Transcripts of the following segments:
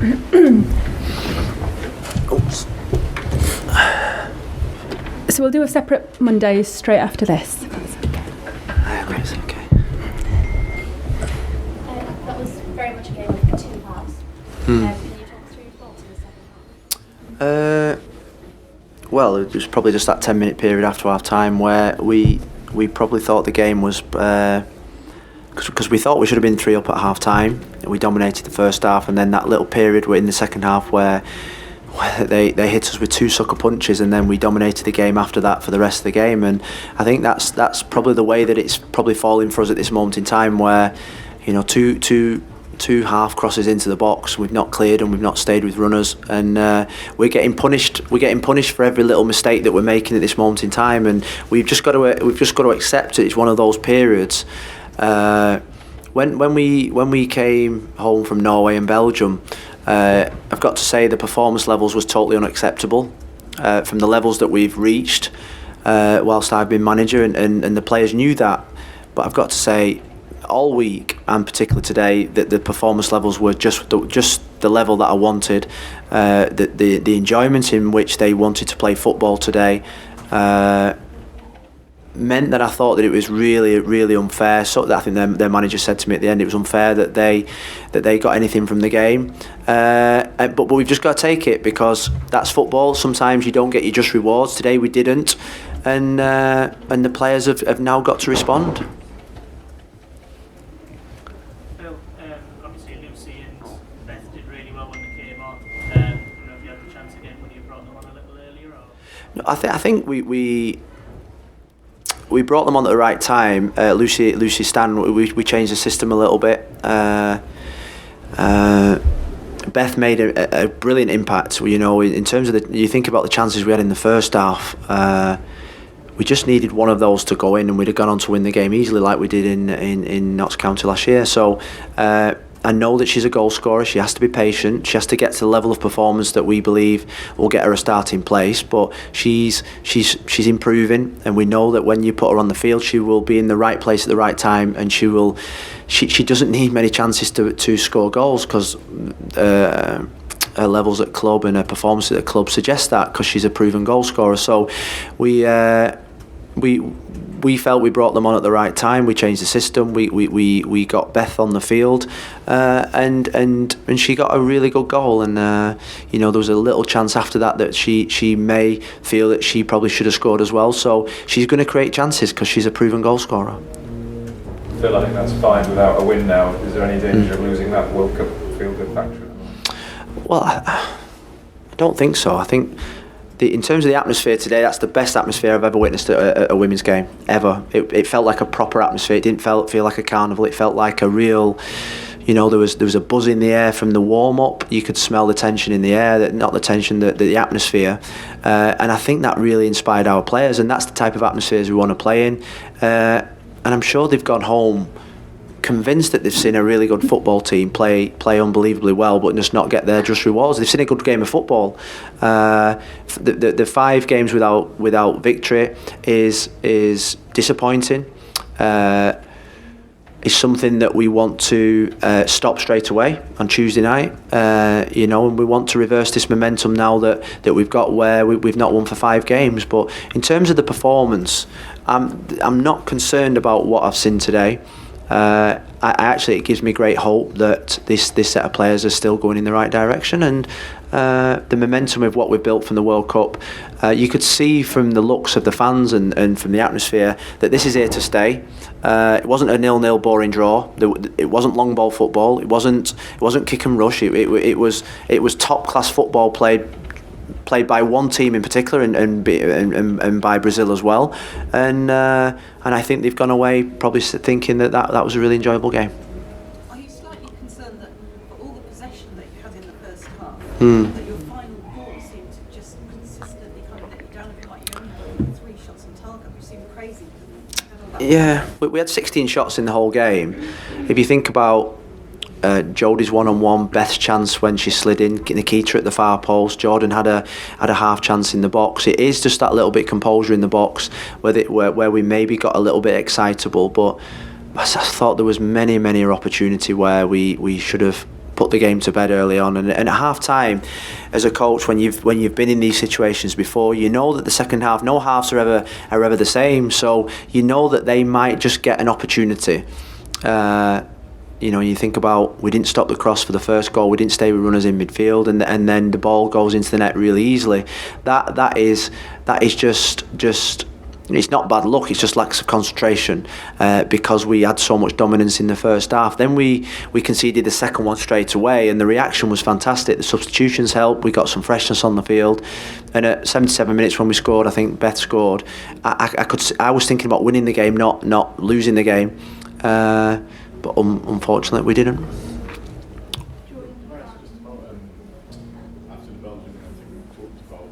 Oops. So we'll do a separate Monday straight after this. It's okay. That was very much a game of two halves. Can you talk through your thoughts in the second half? Well, it was probably just that 10-minute period after half time where we probably thought the game was because we thought we should have been 3 up at half time. We dominated the first half, and then that little period in the second half where they hit us with 2 sucker punches, and then we dominated the game after that for the rest of the game. And I think that's probably the way that it's probably falling for us at this moment in time, where two half crosses into the box, we've not cleared and we've not stayed with runners, and we're getting punished for every little mistake that we're making at this moment in time. And we've just got to accept it. It's one of those periods. When we came home from Norway and Belgium, I've got to say the performance levels was totally unacceptable from the levels that we've reached whilst I've been manager, and the players knew that. But I've got to say, all week and particularly today, that the performance levels were just the level that I wanted. The enjoyment in which they wanted to play football today meant that I thought that it was really, really unfair. So that I think their manager said to me at the end, it was unfair that they got anything from the game. But we've just got to take it, because that's football. Sometimes you don't get your just rewards. Today we didn't, and the players have now got to respond. Phil, obviously Lucy and Beth did really well when they came on. I don't know if you had the chance again when you brought them on a little earlier, or? No, I think we brought them on at the right time. Lucy Stan, we changed the system a little bit. Beth made a brilliant impact. In terms of you think about the chances we had in the first half. We just needed one of those to go in, and we'd have gone on to win the game easily, like we did in Notts County last year. So I know that she's a goal scorer. She has to be patient. She has to get to the level of performance that we believe will get her a starting place. But she's improving, and we know that when you put her on the field, she will be in the right place at the right time, and she doesn't need many chances to score goals, because her levels at club and her performance at the club suggest that, because she's a proven goal scorer. So we felt we brought them on at the right time. We changed the system. We got Beth on the field, and she got a really good goal. And there was a little chance after that she may feel that she probably should have scored as well. So she's going to create chances, because she's a proven goal scorer. Phil, I think that's fine without a win now. Is there any danger of losing that World Cup feel-good factor? Well, I don't think so. I think in terms of the atmosphere today, that's the best atmosphere I've ever witnessed at a women's game, ever. It felt like a proper atmosphere. It didn't feel like a carnival. It felt like a real, there was a buzz in the air from the warm-up. You could smell the tension in the air, not the tension, the atmosphere. And I think that really inspired our players, and that's the type of atmospheres we want to play in. And I'm sure they've gone home convinced that they've seen a really good football team play unbelievably well, but just not get their just rewards. They've seen a good game of football. The 5 games without victory is disappointing. It's something that we want to stop straight away on Tuesday night. And we want to reverse this momentum now that we've got, where we've not won for 5 games. But in terms of the performance, I'm not concerned about what I've seen today. It gives me great hope that this set of players are still going in the right direction, and the momentum of what we've built from the World Cup, you could see from the looks of the fans and from the atmosphere that this is here to stay. It wasn't a 0-0 boring draw. It wasn't long ball football. It wasn't kick and rush. It was top class football played by one team in particular, and by Brazil as well, and I think they've gone away probably thinking that was a really enjoyable game. Are you slightly concerned that for all the possession that you had in the first half, that your final ball seemed to just consistently kind of let you down a bit, like you only got 3 shots on target, which seemed crazy? Yeah, we had 16 shots in the whole game. If you think about Jodie's one-on-one, Beth's chance when she slid in, Nikita at the far post, Jordan had a half chance in the box. It is just that little bit composure in the box where we maybe got a little bit excitable, but I thought there was many opportunity where we should have put the game to bed early on. And at half time, as a coach, when you've been in these situations before, you know that the second half, no halves are ever the same. So you know that they might just get an opportunity. You think about, we didn't stop the cross for the first goal, we didn't stay with runners in midfield, and then the ball goes into the net really easily. That is just it's not bad luck, it's just lack of concentration, because we had so much dominance in the first half. Then we conceded the second one straight away, and the reaction was fantastic. The substitutions helped, we got some freshness on the field, and at 77 minutes when we scored, I think Beth scored, I was thinking about winning the game, not losing the game. But unfortunately we didn't. After the Belgium, I think we talked about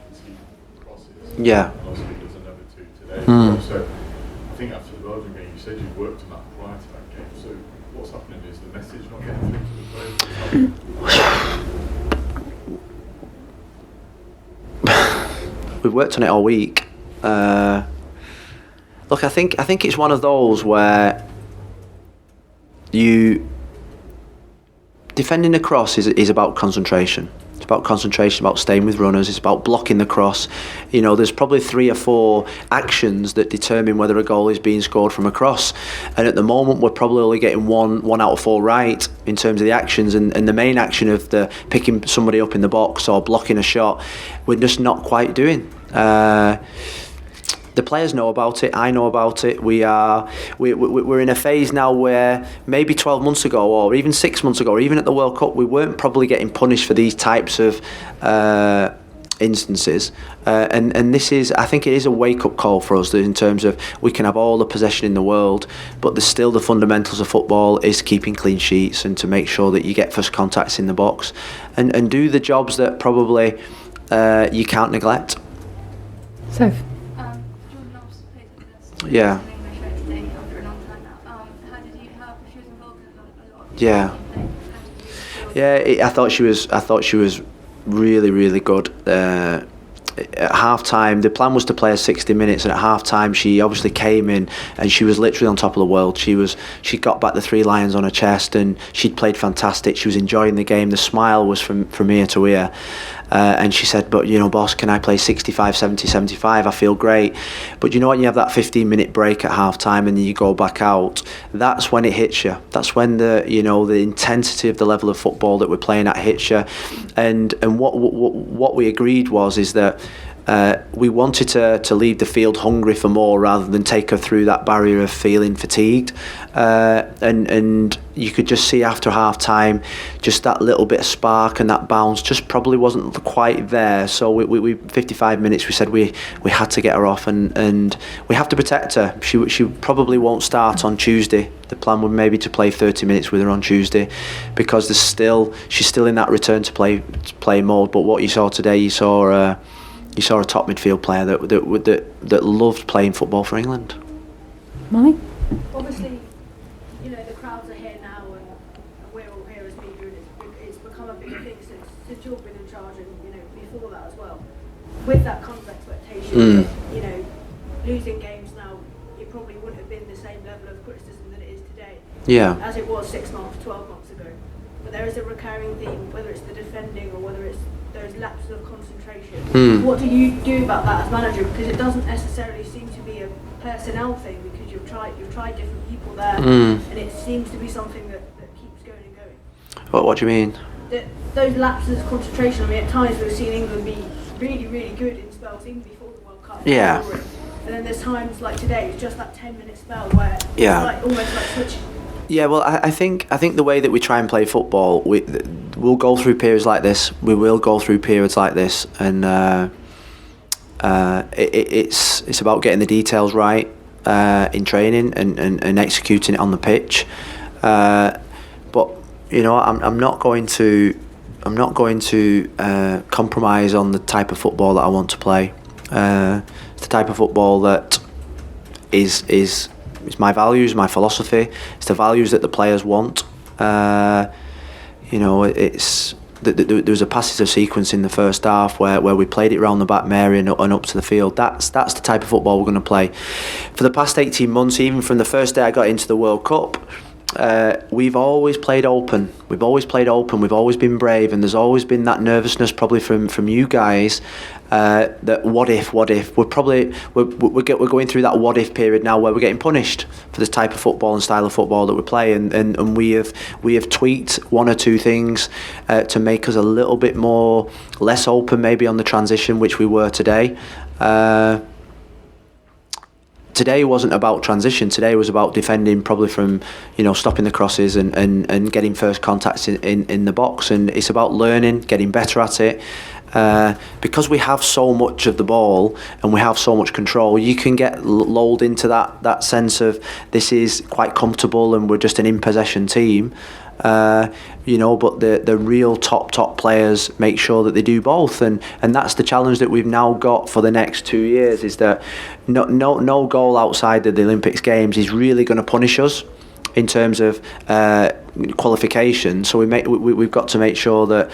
conceding crosses. Yeah. Obviously there's another 2 today. So I think after the Belgium game, you said you worked on that prior to that game. So what's happening? Is the message not getting through to the players? We've worked on it all week. Look, I think it's one of those where defending the cross is about concentration. It's about concentration, about staying with runners. It's about blocking the cross. There's probably 3 or 4 actions that determine whether a goal is being scored from a cross. And at the moment, we're probably only getting one out of 4 right in terms of the actions. And the main action of the picking somebody up in the box or blocking a shot, we're just not quite doing. The players know about it. I know about it. We're in a phase now where maybe 12 months ago, or even 6 months ago, or even at the World Cup, we weren't probably getting punished for these types of instances. And this is, I think, it is a wake-up call for us in terms of we can have all the possession in the world, but there's still the fundamentals of football is keeping clean sheets and to make sure that you get first contacts in the box and do the jobs that probably you can't neglect. So. Yeah. Yeah. I thought she was really, really good. At half time, the plan was to play her 60 minutes, and at half time she obviously came in and she was literally on top of the world. She got back the 3 lions on her chest, and she'd played fantastic. She was enjoying the game. The smile was from ear to ear. And she said, but boss, can I play 65, 70, 75? I feel great. But you know when you have that 15-minute break at half time and then you go back out, that's when it hits you. That's when the intensity of the level of football that we're playing at hits you. And what we agreed is that we wanted to leave the field hungry for more rather than take her through that barrier of feeling fatigued. And you could just see after half time, just that little bit of spark and that bounce just probably wasn't quite there. So we 55 minutes, we said we had to get her off and we have to protect her. She probably won't start on Tuesday. The plan would maybe to play 30 minutes with her on Tuesday, because she's still in that return to play mode. But what you saw today, you saw a top midfield player that loved playing football for England. Molly? Obviously, the crowds are here now, and we're all here as media, and it's become a big thing since you've been in charge, and before that as well. With that kind of expectation, losing games now, it probably wouldn't have been the same level of criticism that it is today. Yeah. As it was 6 months, 12 months ago. But there is a recurring theme, whether it's the defending or whether it's those lapses of concentration. What do you do about that as manager? Because it doesn't necessarily seem to be a personnel thing, because you've tried different people there, and it seems to be something that keeps going and going. What do you mean? Those lapses of concentration. I mean, at times we've seen England be really, really good in spells, even before the World Cup. Yeah. And then there's times like today, it's just that 10-minute spell where it's almost like switching. Yeah, well, I think the way that we try and play football, we'll go through periods like this. We will go through periods like this, and it's about getting the details right in training and executing it on the pitch. But I'm not going to compromise on the type of football that I want to play. It's the type of football that is my values, my philosophy. It's the values that the players want. It's there was a passage sequence in the first half where we played it around the back Mary and up to the field. That's the type of football we're going to play. For the past 18 months, even from the first day I got into the World Cup, we've always played open. We've always played open. We've always been brave, and there's always been that nervousness, probably from you guys. That what if? We're going through that what if period now, where we're getting punished for this type of football and style of football that we play, and we have tweaked one or two things to make us a little bit less open, maybe on the transition, which we were today. Today wasn't about transition. Today was about defending, probably from stopping the crosses and getting first contacts in the box. And it's about learning, getting better at it. Because we have so much of the ball and we have so much control, you can get lulled into that sense of this is quite comfortable and we're just an in-possession team. But the real top players make sure that they do both, and that's the challenge that we've now got for the next 2 years, is that no goal outside of the Olympics Games is really going to punish us in terms of qualification. So we've got to make sure that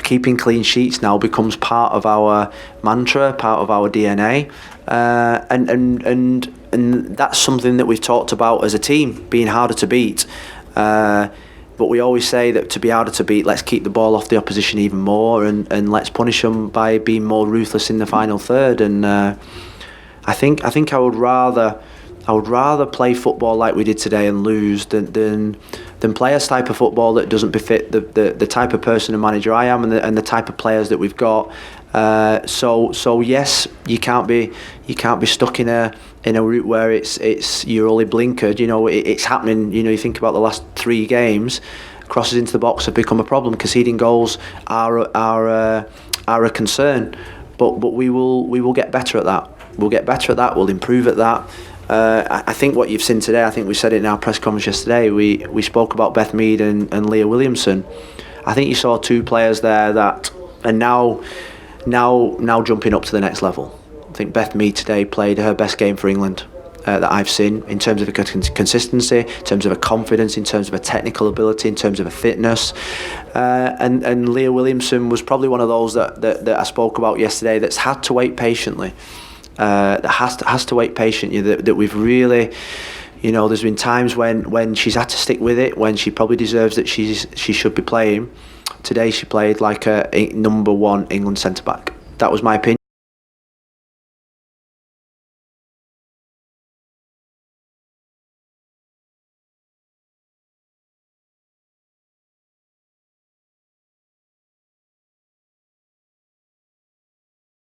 keeping clean sheets now becomes part of our mantra, part of our DNA, and that's something that we've talked about as a team, being harder to beat. But we always say that to be harder to beat, let's keep the ball off the opposition even more, and let's punish them by being more ruthless in the final third. And I think I would rather play football like we did today and lose than play a type of football that doesn't befit the type of person and manager I am, and the type of players that we've got. So yes, you can't be stuck in a route where it's you're only blinkered. It's happening. You think about the last 3 games, crosses into the box have become a problem. Conceding goals are a concern, but we will get better at that. We'll get better at that. We'll improve at that. I think what you've seen today, I think we said it in our press conference yesterday, we spoke about Beth Mead and Leah Williamson. I think you saw 2 players there that are now jumping up to the next level. I think Beth Mead today played her best game for England that I've seen, in terms of a consistency, in terms of a confidence, in terms of a technical ability, in terms of a fitness. And Leah Williamson was probably one of those that I spoke about yesterday that's had to wait patiently. That has to wait patiently, that we've really, there's been times when she's had to stick with it, when she probably deserves that she should be playing. Today she played like a number 1 England centre back. That was my opinion.